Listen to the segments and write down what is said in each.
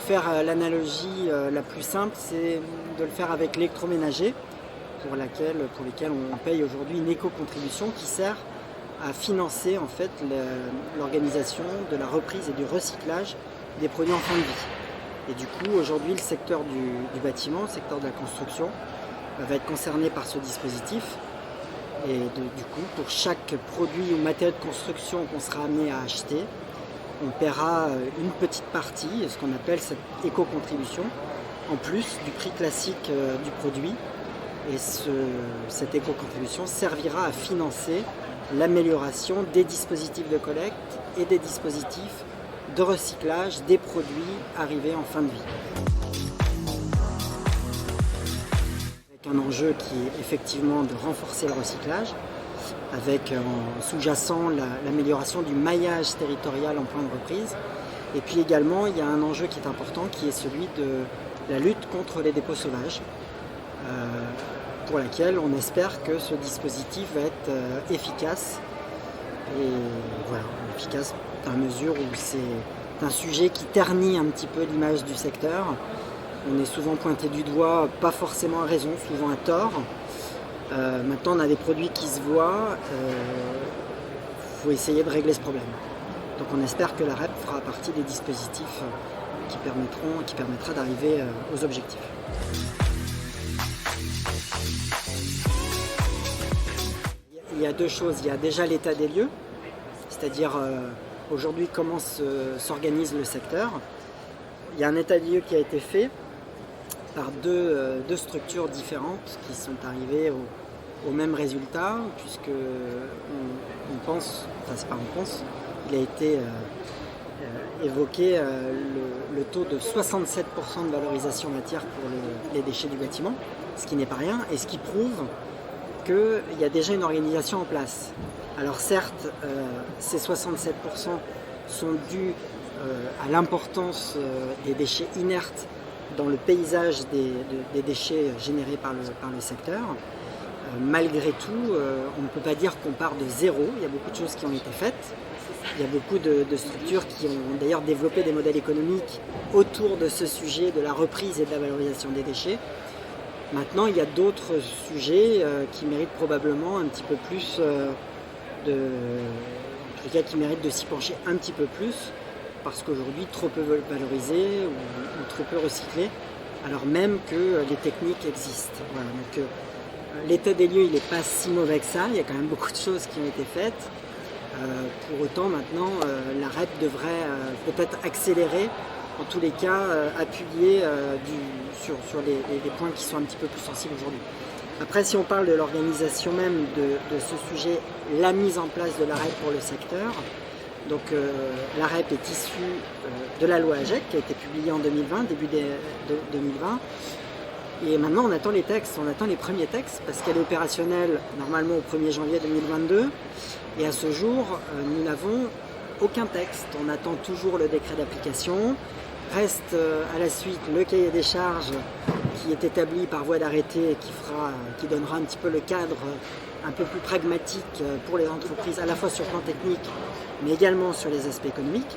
faire l'analogie la plus simple, c'est de le faire avec l'électroménager, pour lesquels on paye aujourd'hui une éco-contribution qui sert à financer en fait l'organisation de la reprise et du recyclage des produits en fin de vie. Et du coup, aujourd'hui, le secteur du bâtiment, le secteur de la construction, va être concerné par ce dispositif. Et du coup, pour chaque produit ou matériel de construction qu'on sera amené à acheter, on paiera une petite partie, ce qu'on appelle cette éco-contribution, en plus du prix classique du produit. Et cette éco-contribution servira à financer l'amélioration des dispositifs de collecte et des dispositifs de recyclage des produits arrivés en fin de vie. Avec un enjeu qui est effectivement de renforcer le recyclage, avec en sous-jacent l'amélioration du maillage territorial en point de reprise. Et puis également, il y a un enjeu qui est important, qui est celui de la lutte contre les dépôts sauvages, pour laquelle on espère que ce dispositif va être efficace. Et voilà, efficace dans la mesure où c'est un sujet qui ternit un petit peu l'image du secteur. On est souvent pointé du doigt, pas forcément à raison, souvent à tort. Maintenant, on a des produits qui se voient. Faut essayer de régler ce problème. Donc on espère que la REP fera partie des dispositifs qui permettra d'arriver aux objectifs. Il y a deux choses. Il y a déjà l'état des lieux, c'est-à-dire aujourd'hui comment s'organise le secteur. Il y a un état des lieux qui a été fait par deux structures différentes qui sont arrivées au même résultat, puisque on pense, enfin c'est pas on pense, il a été évoqué le taux de 67% de valorisation matière pour les déchets du bâtiment, ce qui n'est pas rien, et ce qui prouve qu'il y a déjà une organisation en place. Alors certes, ces 67% sont dus à l'importance des déchets inertes dans le paysage des déchets générés par le secteur. Malgré tout, on ne peut pas dire qu'on part de zéro. Il y a beaucoup de choses qui ont été faites. Il y a beaucoup de structures qui ont d'ailleurs développé des modèles économiques autour de ce sujet de la reprise et de la valorisation des déchets. Maintenant, il y a d'autres sujets qui méritent probablement un petit peu plus en tout cas qui méritent de s'y pencher un petit peu plus, parce qu'aujourd'hui, trop peu valorisé ou trop peu recyclé, alors même que les techniques existent. Voilà, donc l'état des lieux, il n'est pas si mauvais que ça, il y a quand même beaucoup de choses qui ont été faites. Pour autant, maintenant, la REP devrait peut-être accélérer, en tous les cas, appuyer sur les points qui sont un petit peu plus sensibles aujourd'hui. Après, si on parle de l'organisation même de ce sujet, la mise en place de la REP pour le secteur, donc la REP est issue de la loi AGEC qui a été publiée en 2020, début 2020. Et maintenant, on attend les textes, on attend les premiers textes, parce qu'elle est opérationnelle normalement au 1er janvier 2022. Et à ce jour, nous n'avons aucun texte. On attend toujours le décret d'application. Reste à la suite le cahier des charges qui est établi par voie d'arrêté et qui donnera un petit peu le cadre un peu plus pragmatique pour les entreprises, à la fois sur le plan technique, mais également sur les aspects économiques.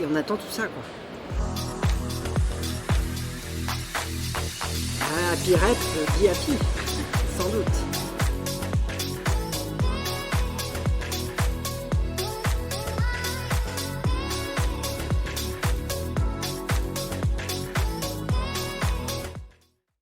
Et on attend tout ça, quoi. Happy Rep dit happy, sans doute.